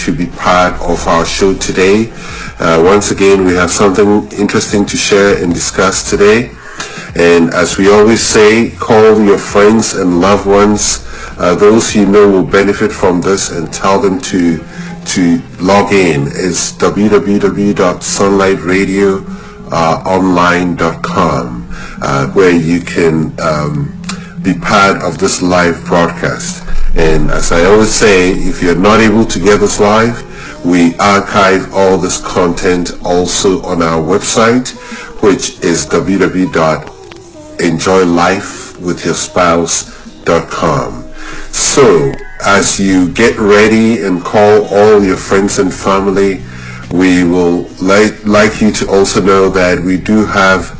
to be part of our show today. Once again, we have something interesting to share and discuss today. And as we always say, call your friends and loved ones, those you know will benefit from this, and tell them to log in. It's www.sunlightradio.online, where you can be part of this live broadcast. And as I always say, if you're not able to get this live, we archive all this content also on our website, which is www.enjoylifewithyourspouse.com. So as you get ready and call all your friends and family, we will like you to also know that we do have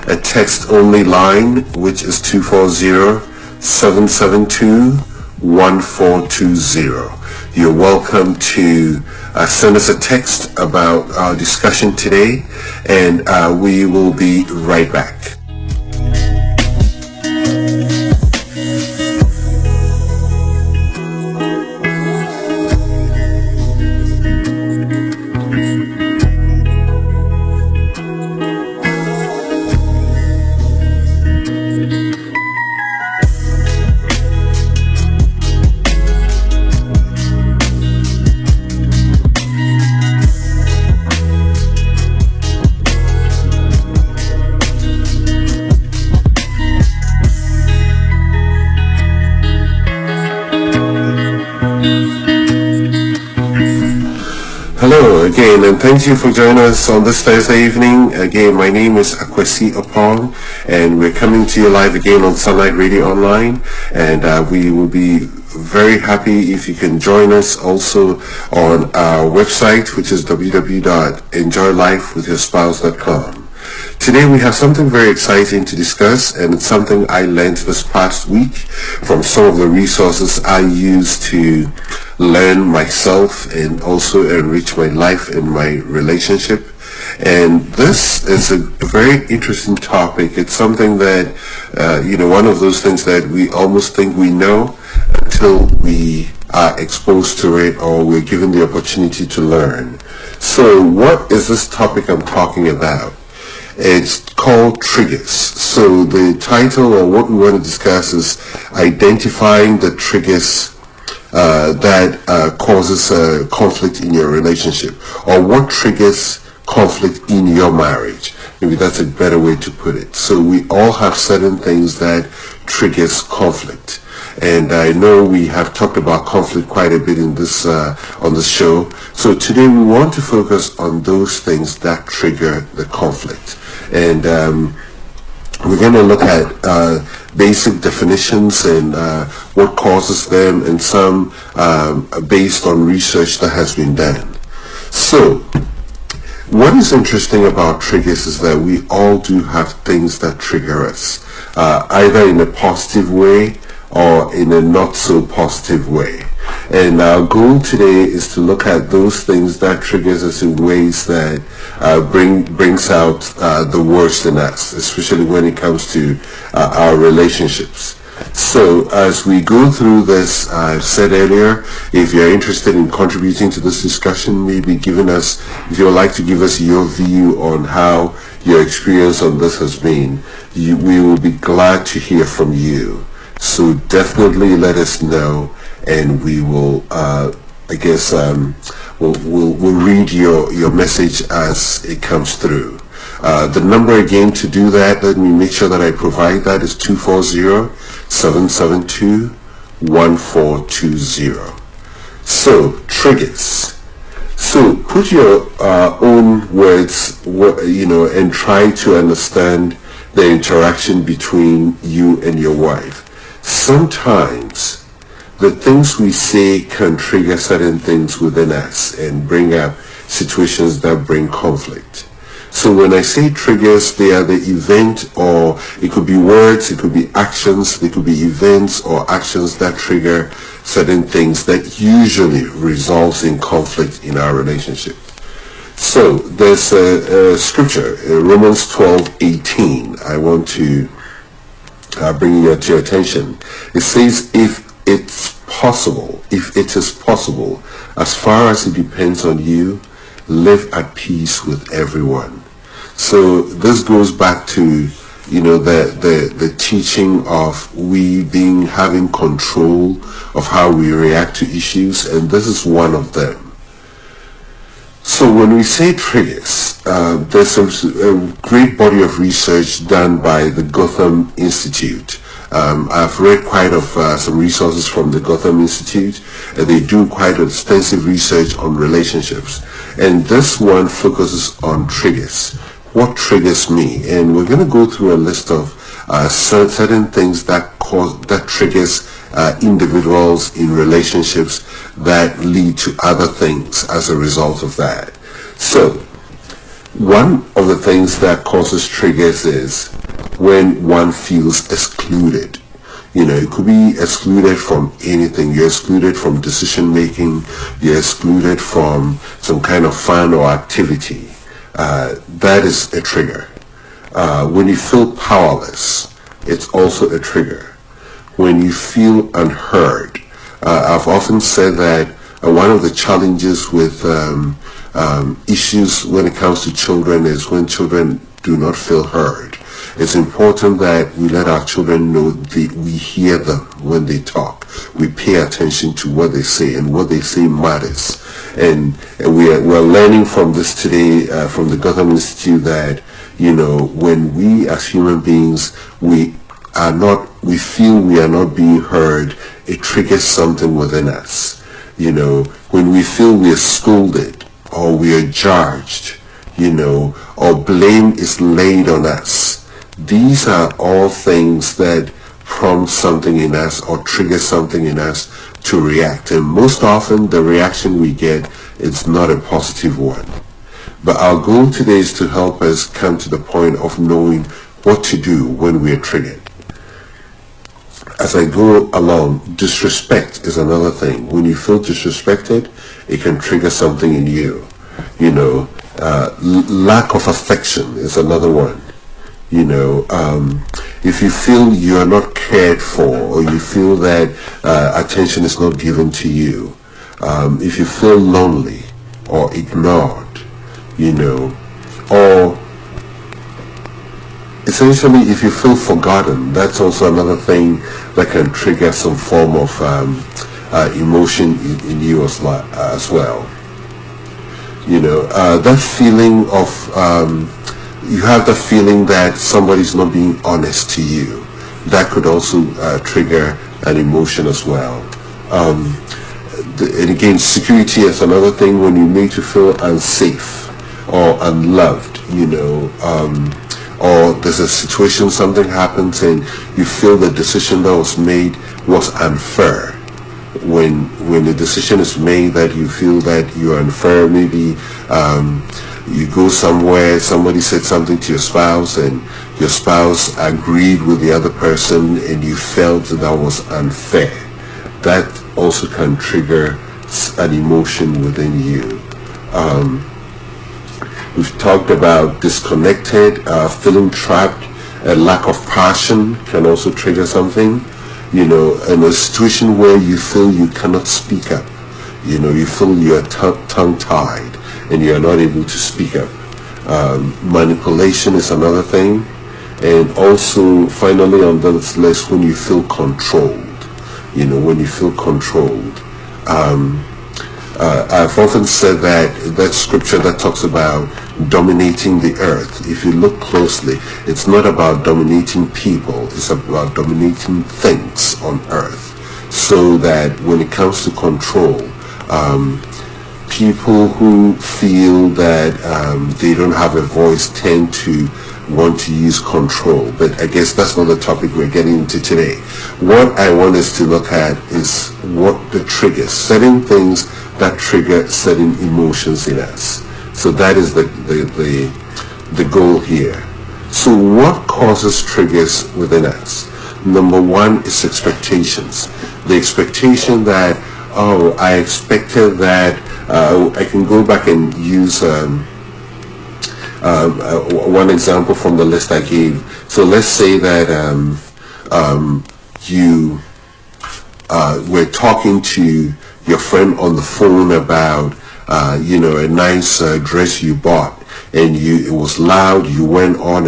a text-only line, which is 240-772-1420. You're welcome to send us a text about our discussion today, and we will be right back. Hello again, and thank you for joining us on this Thursday evening. Again, my name is Akwesi Opong, and we're coming to you live again on Sunlight Radio Online, and we will be very happy if you can join us also on our website, which is www.enjoylifewithyourspouse.com. Today we have something very exciting to discuss, and it's something I learned this past week from some of the resources I use to learn myself and also enrich my life and my relationship. And this is a very interesting topic. It's something that, one of those things that we almost think we know until we are exposed to it or we're given the opportunity to learn. So what is this topic I'm talking about? It's called triggers. So the title, or what we want to discuss, is identifying the triggers that causes a conflict in your relationship, or what triggers conflict in your marriage. Maybe that's a better way to put it. So we all have certain things that triggers conflict. And I know we have talked about conflict quite a bit in this on this show. So today we want to focus on those things that trigger the conflict. And we're going to look at basic definitions and what causes them, and some based on research that has been done. So what is interesting about triggers is that we all do have things that trigger us, either in a positive way or in a not so positive way. And our goal today is to look at those things that triggers us in ways that brings out the worst in us, especially when it comes to our relationships. So as we go through this, I've said earlier, if you're interested in contributing to this discussion, maybe if you would like to give us your view on how your experience on this has been, we will be glad to hear from you. So definitely let us know, and we will, we'll read your message as it comes through. The number again to do that, let me make sure that I provide that, is 240-772-1420. So, triggers. So, put your own words, and try to understand the interaction between you and your wife. Sometimes the things we say can trigger certain things within us and bring up situations that bring conflict. So when I say triggers, they are the event, or it could be words, it could be actions, they could be events or actions that trigger certain things that usually results in conflict in our relationship. So there's a scripture, Romans 12:18. I want to bring it to your attention. It says, if it's possible, as far as it depends on you, live at peace with everyone. So this goes back to, the teaching of we having control of how we react to issues, and this is one of them. So when we say triggers, there's a great body of research done by the Gotham Institute. I've read quite some resources from the Gotham Institute, and they do quite extensive research on relationships. And this one focuses on triggers. What triggers me? And we're going to go through a list of certain things that triggers individuals in relationships that lead to other things as a result of that. So one of the things that causes triggers is when one feels excluded. It could be excluded from anything. You're excluded from decision making. You're excluded from some kind of fun or activity. That is a trigger. When you feel powerless, it's also a trigger. When you feel unheard, I've often said that one of the challenges with issues when it comes to children is when children do not feel heard. It's important that we let our children know that we hear them when they talk. We pay attention to what they say, and what they say matters. And we're learning from this today, from the Gotham Institute, that, when we as human beings, we feel we are not being heard, it triggers something within us. When we feel we are scolded, or we are judged, or blame is laid on us, these are all things that prompt something in us or trigger something in us to react. And most often the reaction we get is not a positive one. But our goal today is to help us come to the point of knowing what to do when we are triggered. As I go along, disrespect is another thing. When you feel disrespected, it can trigger something in you. Lack of affection is another one. If you feel you are not cared for, or you feel that attention is not given to you, if you feel lonely or ignored, or essentially if you feel forgotten, that's also another thing that can trigger some form of emotion in you as well. That feeling of you have the feeling that somebody's not being honest to you. That could also trigger an emotion as well. And again, security is another thing. When you make you feel unsafe or unloved, or there's a situation, something happens, and you feel the decision that was made was unfair. When the decision is made that you feel that you're unfair, maybe you go somewhere, somebody said something to your spouse, and your spouse agreed with the other person, and you felt that was unfair. That also can trigger an emotion within you. We've talked about disconnected, feeling trapped, a lack of passion can also trigger something. In a situation where you feel you cannot speak up, you feel you're tongue-tied and you're not able to speak up. Manipulation is another thing. And also, finally on this list, when you feel controlled, when you feel controlled. I've often said that scripture that talks about dominating the earth, if you look closely, it's not about dominating people, it's about dominating things on earth. So that when it comes to control, people who feel that they don't have a voice tend to want to use control. But I guess that's not the topic we're getting into today. What I want us to look at is what the triggers, certain things that trigger certain emotions in us. So that is the goal here. So what causes triggers within us? Number one is expectations. The expectation that, I expected that I can go back and use one example from the list I gave. So let's say that you were talking to your friend on the phone about, a nice dress you bought, and it was loud, you went on,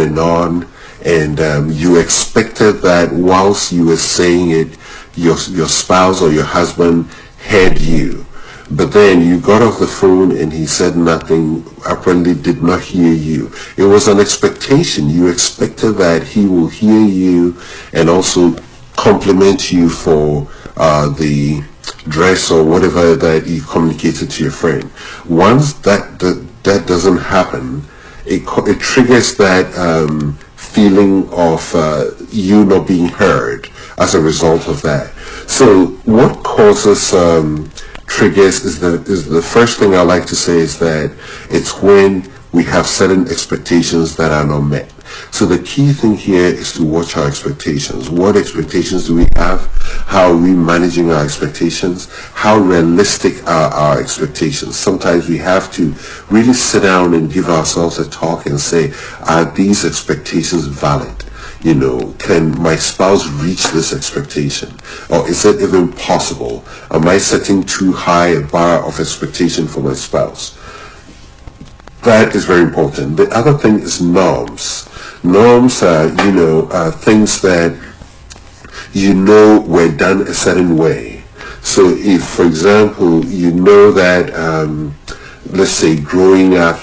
and you expected that whilst you were saying it, your spouse or your husband heard you. But then you got off the phone and he said nothing, apparently did not hear you. It was an expectation. You expected that he will hear you and also compliment you for the dress or whatever that you communicated to your friend. Once that doesn't happen, it triggers that feeling of you not being heard as a result of that. So what causes triggers is the first thing I like to say is that it's when we have certain expectations that are not met. So the key thing here is to watch our expectations. What expectations do we have? How are we managing our expectations? How realistic are our expectations? Sometimes we have to really sit down and give ourselves a talk and say, are these expectations valid? Can my spouse reach this expectation? Or is it even possible? Am I setting too high a bar of expectation for my spouse? That is very important. The other thing is norms. Norms are, things that were done a certain way. So if, for example, that, let's say growing up,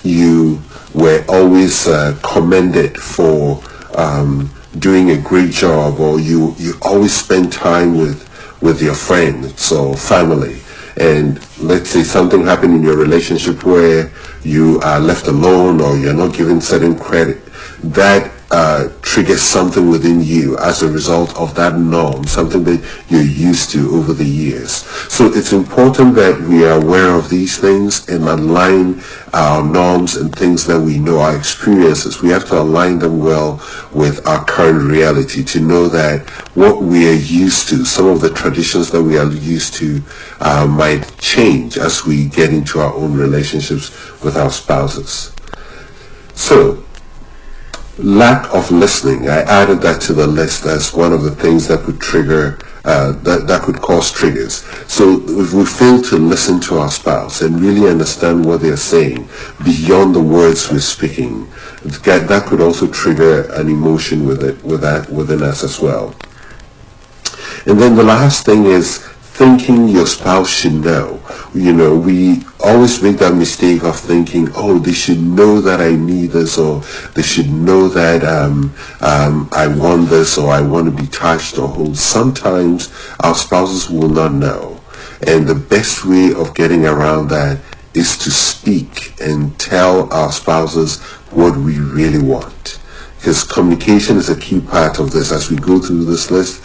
you were always commended for doing a great job, or you always spend time with your friends or family, and let's say something happened in your relationship where you are left alone or you're not given certain credit, that triggers something within you as a result of that norm, something that you're used to over the years. So it's important that we are aware of these things and align our norms and things that we know, our experiences. We have to align them well with our current reality to know that what we are used to, some of the traditions that we are used to might change as we get into our own relationships with our spouses. So, lack of listening, I added that to the list as one of the things that could trigger, that could cause triggers. So if we fail to listen to our spouse and really understand what they're saying beyond the words we're speaking, that could also trigger an emotion within us as well. And then the last thing is thinking your spouse should know. We always make that mistake of thinking, oh, they should know that I need this, or they should know that I want this, or I want to be touched or held. Sometimes our spouses will not know. And the best way of getting around that is to speak and tell our spouses what we really want. Because communication is a key part of this. As we go through this list,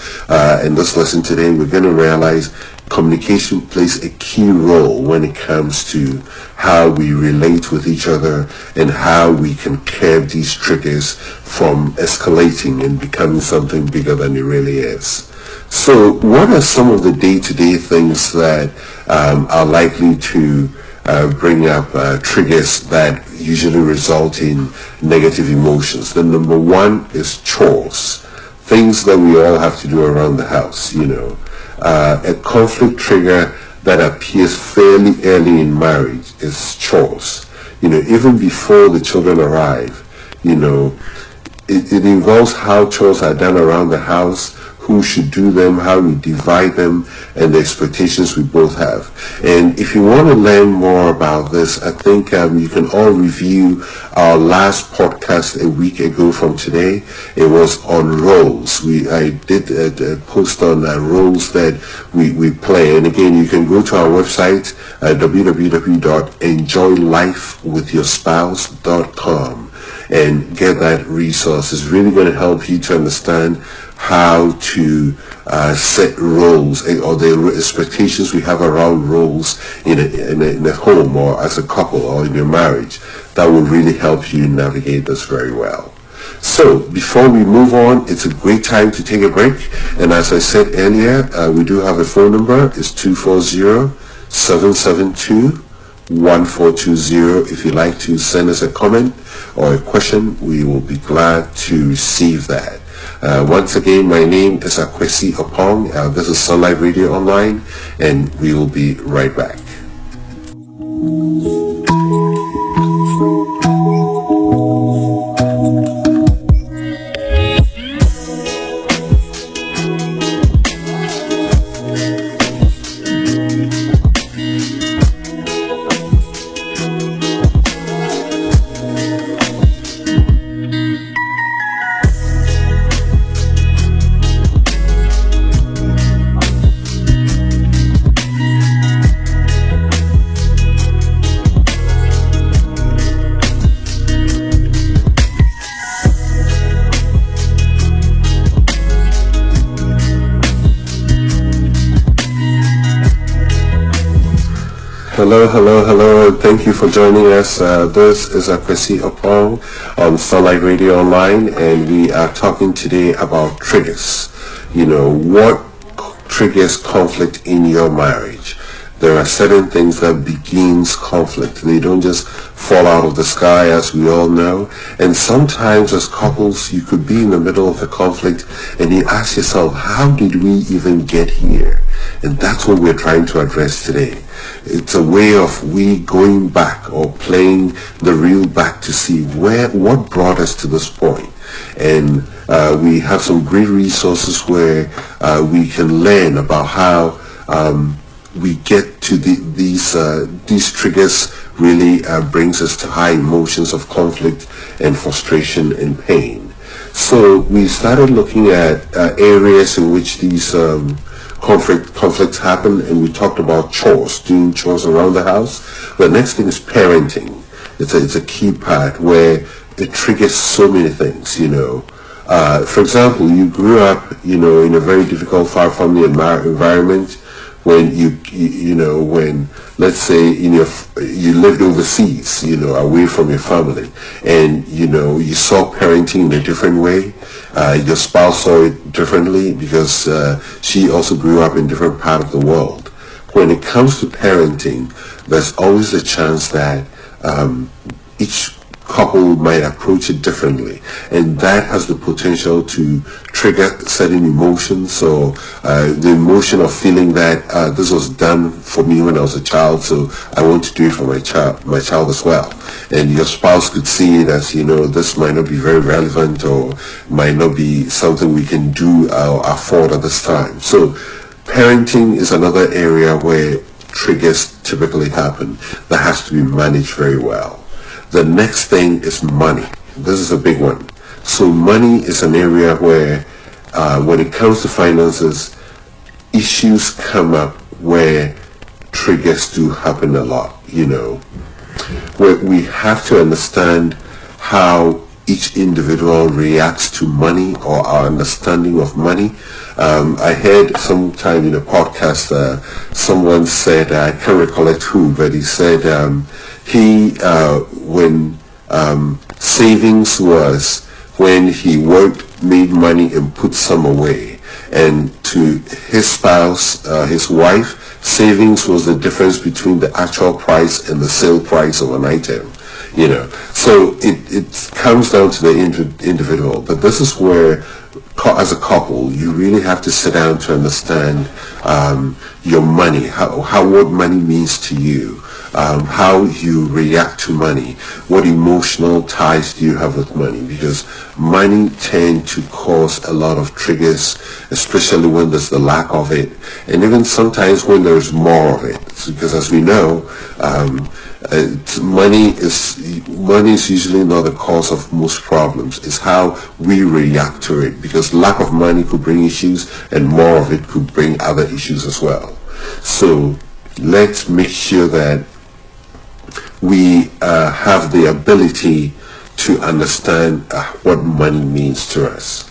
in this lesson today, we're going to realize communication plays a key role when it comes to how we relate with each other and how we can curb these triggers from escalating and becoming something bigger than it really is. So what are some of the day-to-day things that are likely to bring up triggers that usually result in negative emotions? The number one is chores, things that we all have to do around the house. A conflict trigger that appears fairly early in marriage is chores. Even before the children arrive, it involves how chores are done around the house, who should do them, how we divide them, and the expectations we both have. And if you want to learn more about this, I think you can all review our last podcast a week ago from today. It was on roles. I did a post on roles that we play. And again, you can go to our website at www.enjoylifewithyourspouse.com and get that resource. It's really going to help you to understand how to set roles or the expectations we have around roles in a home or as a couple or in your marriage. That will really help you navigate this very well. So before we move on, it's a great time to take a break. And as I said earlier, we do have a phone number. It's 240-772-1420. If you'd like to send us a comment or a question, we will be glad to receive that. Once again, my name is Akwesi Opong. This is Sunlight Radio Online, and we will be right back. Hello, and thank you for joining us. This is Akwesi Opong on Sunlight Radio Online, and we are talking today about triggers. What triggers conflict in your marriage? There are certain things that begins conflict. They don't just fall out of the sky, as we all know. And sometimes as couples, you could be in the middle of a conflict and you ask yourself, how did we even get here? And that's what we're trying to address today. It's a way of we going back or playing the reel back to see what brought us to this point. And we have some great resources where we can learn about how we get to these triggers really brings us to high emotions of conflict and frustration and pain. So we started looking at areas in which these conflicts happen, and we talked about chores, doing chores around the house. The next thing is parenting. It's a key part where it triggers so many things, For example, you grew up, in a very difficult, far family environment. When when let's say you lived overseas, away from your family, and you saw parenting in a different way. Your spouse saw it differently because she also grew up in a different part of the world. When it comes to parenting, there's always a chance that each couple might approach it differently, and that has the potential to trigger certain emotions. So the emotion of feeling that this was done for me when I was a child, so I want to do it for my child as well. And your spouse could see it as, this might not be very relevant or might not be something we can do or afford at this time. So parenting is another area where triggers typically happen that has to be managed very well. The next thing is money. This is a big one. So money is an area where when it comes to finances, issues come up where triggers do happen a lot, Where we have to understand how each individual reacts to money or our understanding of money. I heard sometime in a podcast, someone said, I can't recollect who, but he said when savings was when he worked, made money and put some away. And to his spouse, his wife, savings was the difference between the actual price and the sale price of an item. So it comes down to the individual. But this is where, as a couple, you really have to sit down to understand your money, what money means to you, how you react to money, what emotional ties do you have with money, because money tends to cause a lot of triggers, especially when there's the lack of it, and even sometimes when there's more of it, because as we know, money is usually not the cause of most problems. It's how we react to it, because lack of money could bring issues and more of it could bring other issues as well. So let's make sure that we have the ability to understand what money means to us.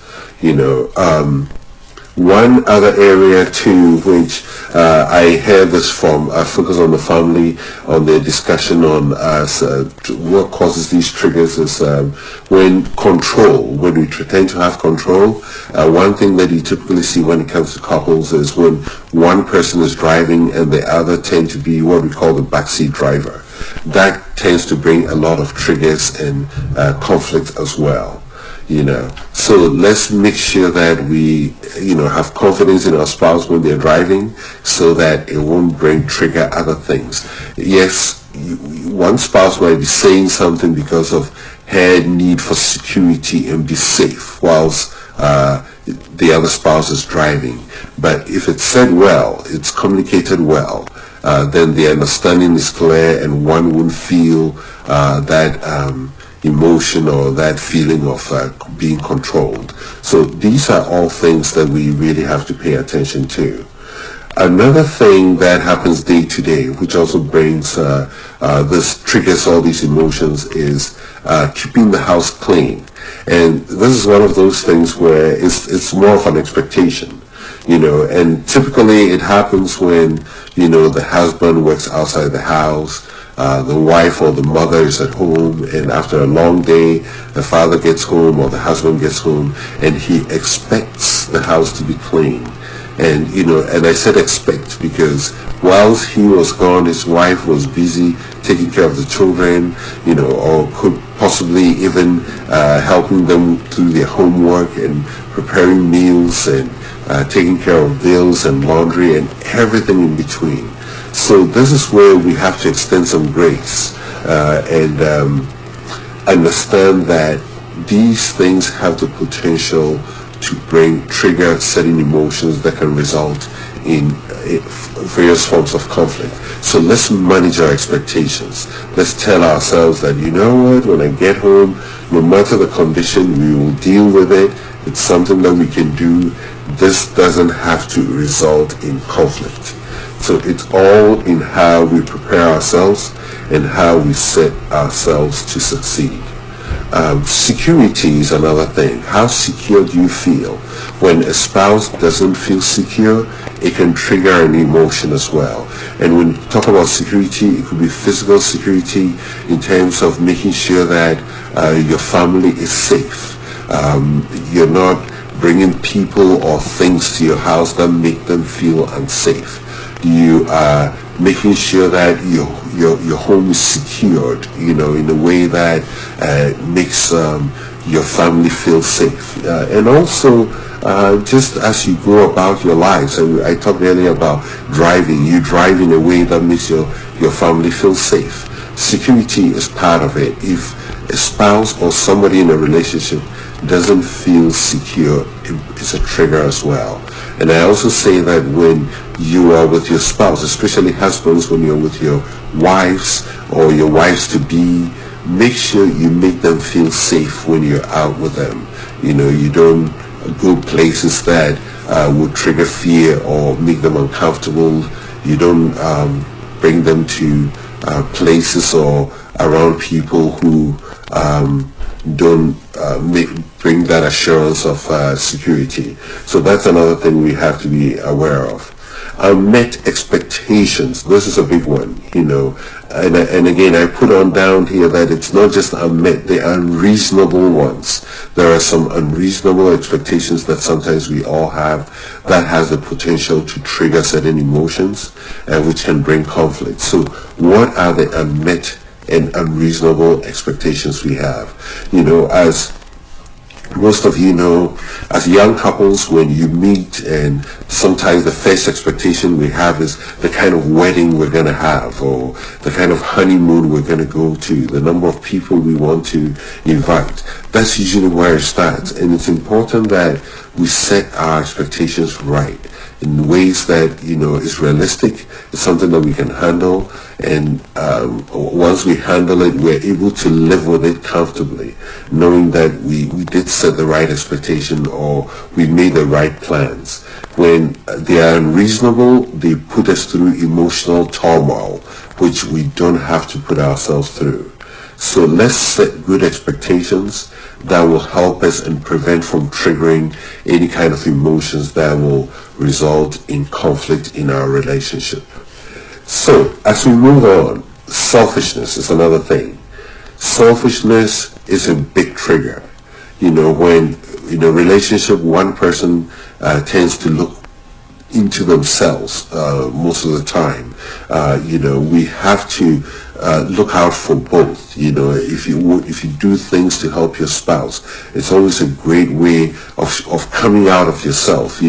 One other area too, which I heard this from Focus on the Family, on their discussion on what causes these triggers, is when we pretend to have control. One thing that you typically see when it comes to couples is when one person is driving and the other tend to be what we call the backseat driver. That tends to bring a lot of triggers and conflict as well. So let's make sure that we, have confidence in our spouse when they're driving, so that it won't trigger other things. Yes, one spouse might be saying something because of her need for security and be safe, whilst the other spouse is driving. But if it's said well, it's communicated well, then the understanding is clear, and one won't feel that emotion or that feeling of being controlled. So these are all things that we really have to pay attention to. Another thing that happens day to day, which also brings triggers all these emotions, is keeping the house clean. And this is one of those things where it's more of an expectation, and typically it happens when, the husband works outside the house, the wife or the mother is at home, and after a long day, the father gets home or the husband gets home, and he expects the house to be clean. And, and I said expect because whilst he was gone, his wife was busy taking care of the children, or could possibly even helping them through their homework and preparing meals and taking care of bills and laundry and everything in between. So this is where we have to extend some grace and understand that these things have the potential to trigger certain emotions that can result in various forms of conflict. So let's manage our expectations. Let's tell ourselves that, when I get home, no matter the condition, we will deal with it. It's something that we can do. This doesn't have to result in conflict. So it's all in how we prepare ourselves and how we set ourselves to succeed. Security is another thing. How secure do you feel? When a spouse doesn't feel secure, it can trigger an emotion as well. And when we talk about security, it could be physical security in terms of making sure that your family is safe. You're not bringing people or things to your house that make them feel unsafe. You are making sure that your home is secured, in a way that makes your family feel safe. And also, just as you go about your lives, and I talked earlier about driving, you drive in a way that makes your family feel safe. Security is part of it. If a spouse or somebody in a relationship doesn't feel secure, it's a trigger as well. And I also say that when you are with your spouse, especially husbands, when you're with your wives or your wives to be, make sure you make them feel safe when you're out with them. You don't go places that would trigger fear or make them uncomfortable. You don't bring them to places or around people who don't bring that assurance of security. So that's another thing we have to be aware of. Unmet expectations. This is a big one, and again, I put on down here that it's not just unmet, they are unreasonable ones. There are some unreasonable expectations that sometimes we all have that has the potential to trigger certain emotions, which can bring conflict. So what are the unmet and unreasonable expectations we have? As most of you know, as young couples, when you meet, and sometimes the first expectation we have is the kind of wedding we're going to have, or the kind of honeymoon we're going to go to, the number of people we want to invite. That's usually where it starts. And it's important that we set our expectations right in ways that, is realistic. It's something that we can handle. And once we handle it, we're able to live with it comfortably, knowing that we did set the right expectation or we made the right plans. When they are unreasonable, they put us through emotional turmoil, which we don't have to put ourselves through. So let's set good expectations that will help us and prevent from triggering any kind of emotions that will result in conflict in our relationship. So, as we move on, selfishness is another thing. Selfishness is a big trigger. When in a relationship, one person tends to look into themselves most of the time. We have to look out for both. If you do things to help your spouse, it's always a great way of coming out of yourself.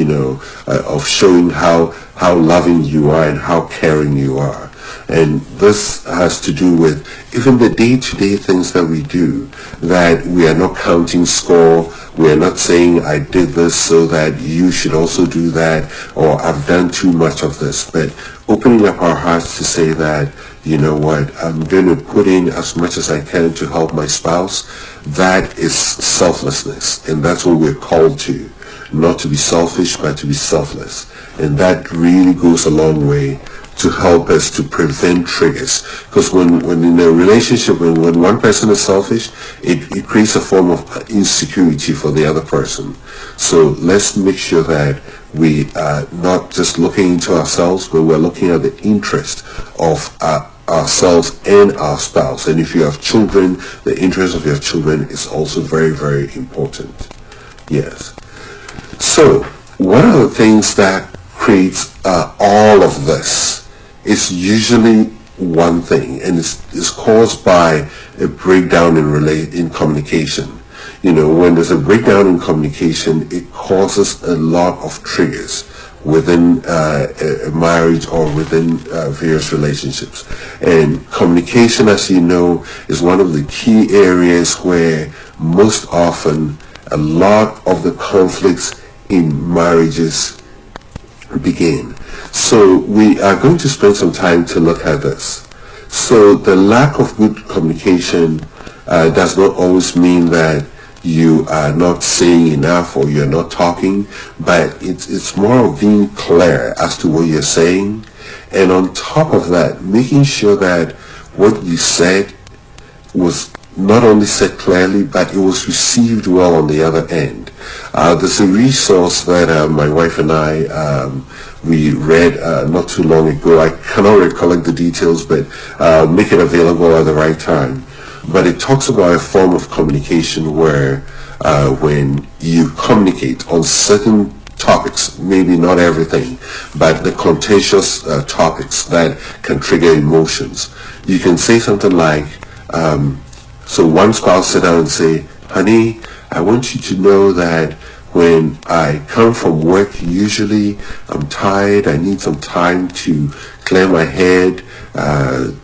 Of showing how loving you are and how caring you are. And this has to do with even the day-to-day things that we do, that we are not counting score. We are not saying, I did this so that you should also do that, or I've done too much of this. But opening up our hearts to say that, you know what, I'm going to put in as much as I can to help my spouse. That is selflessness. And that's what we're called to. Not to be selfish, but to be selfless. And that really goes a long way to help us to prevent triggers. Because when in a relationship, when one person is selfish, it creates a form of insecurity for the other person. So let's make sure that we are not just looking into ourselves, but we're looking at the interest of ourselves and our spouse. And if you have children, the interest of your children is also very, very important. Yes. So one of the things that creates all of this is usually one thing, and it's caused by a breakdown in communication. When there's a breakdown in communication, it causes a lot of triggers within a marriage or within various relationships. And communication, as you know, is one of the key areas where most often a lot of the conflicts in marriages begin. So we are going to spend some time to look at this. So the lack of good communication does not always mean that you are not saying enough or you're not talking, but it's more of being clear as to what you're saying. And on top of that, making sure that what you said was not only said clearly, but it was received well on the other end. There's a resource that my wife and I we read not too long ago. I cannot recollect the details, but make it available at the right time. But it talks about a form of communication where when you communicate on certain topics, maybe not everything, but the contentious topics that can trigger emotions, you can say something like, so one spouse sit down and say, honey, I want you to know that when I come from work, usually I'm tired, I need some time to clear my head,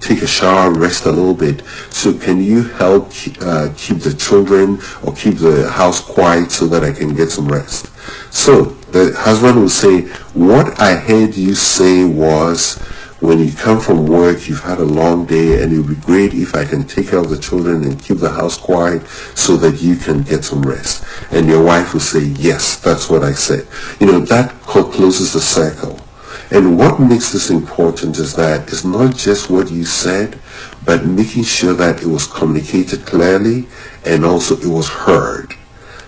take a shower, rest a little bit. So can you help keep the children or keep the house quiet so that I can get some rest? So the husband will say, what I heard you say was, when you come from work, you've had a long day, and it would be great if I can take care of the children and keep the house quiet so that you can get some rest. And your wife will say, yes, that's what I said. That closes the circle. And what makes this important is that it's not just what you said, but making sure that it was communicated clearly and also it was heard.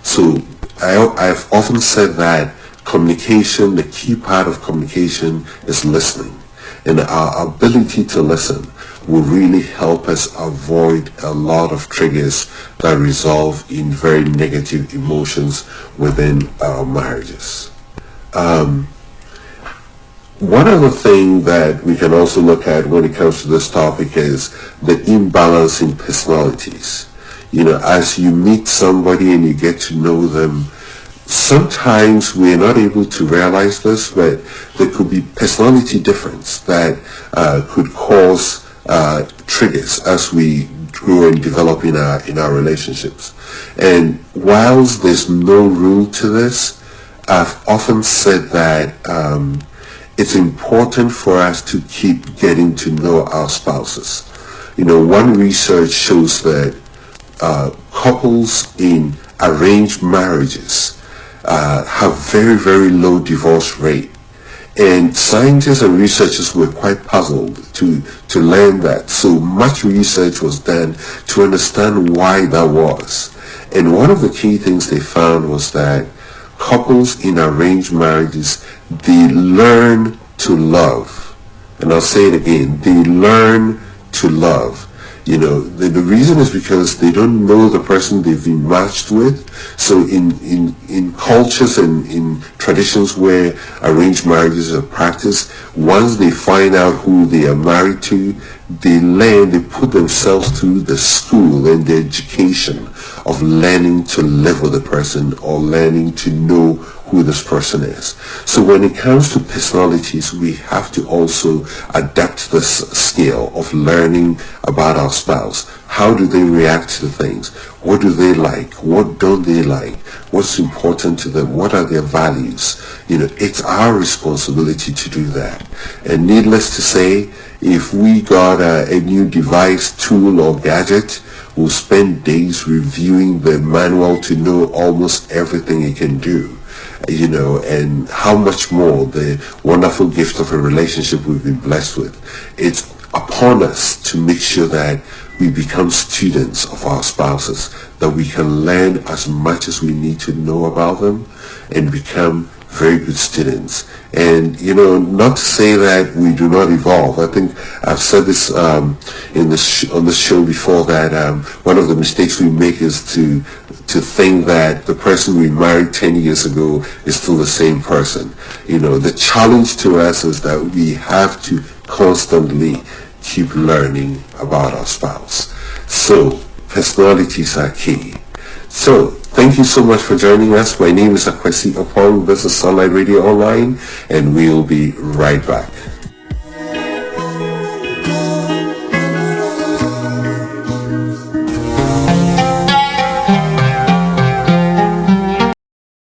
So I've often said that communication, the key part of communication is listening. And our ability to listen will really help us avoid a lot of triggers that resolve in very negative emotions within our marriages. One other thing that we can also look at when it comes to this topic is the imbalance in personalities. As you meet somebody and you get to know them, sometimes we're not able to realize this, but there could be personality difference that could cause triggers as we grow and develop in our relationships. And whilst there's no rule to this, I've often said that it's important for us to keep getting to know our spouses. One research shows that couples in arranged marriages have very, very low divorce rate. And scientists and researchers were quite puzzled to learn that. So much research was done to understand why that was. And one of the key things they found was that couples in arranged marriages, they learn to love. And I'll say it again, they learn to love. The reason is because they don't know the person they've been matched with. So in cultures and in traditions where arranged marriages are practiced, once they find out who they are married to, they put themselves through the school and the education of learning to live with the person or learning to know who this person is. So when it comes to personalities, we have to also adapt this skill of learning about our spouse. How do they react to things? What do they like? What don't they like? What's important to them? What are their values? It's our responsibility to do that. And needless to say, if we got a new device, tool, or gadget, we'll spend days reviewing the manual to know almost everything it can do. And how much more the wonderful gift of a relationship we've been blessed with. It's upon us to make sure that we become students of our spouses, that we can learn as much as we need to know about them and become very good students. And not to say that we do not evolve. I think I've said this on the show before, that one of the mistakes we make is to think that the person we married 10 years ago is still the same person. The challenge to us is that we have to constantly keep learning about our spouse. So personalities are key. So thank you so much for joining us. My name is Akwesi Opong. This is Sunlight Radio Online, and we'll be right back.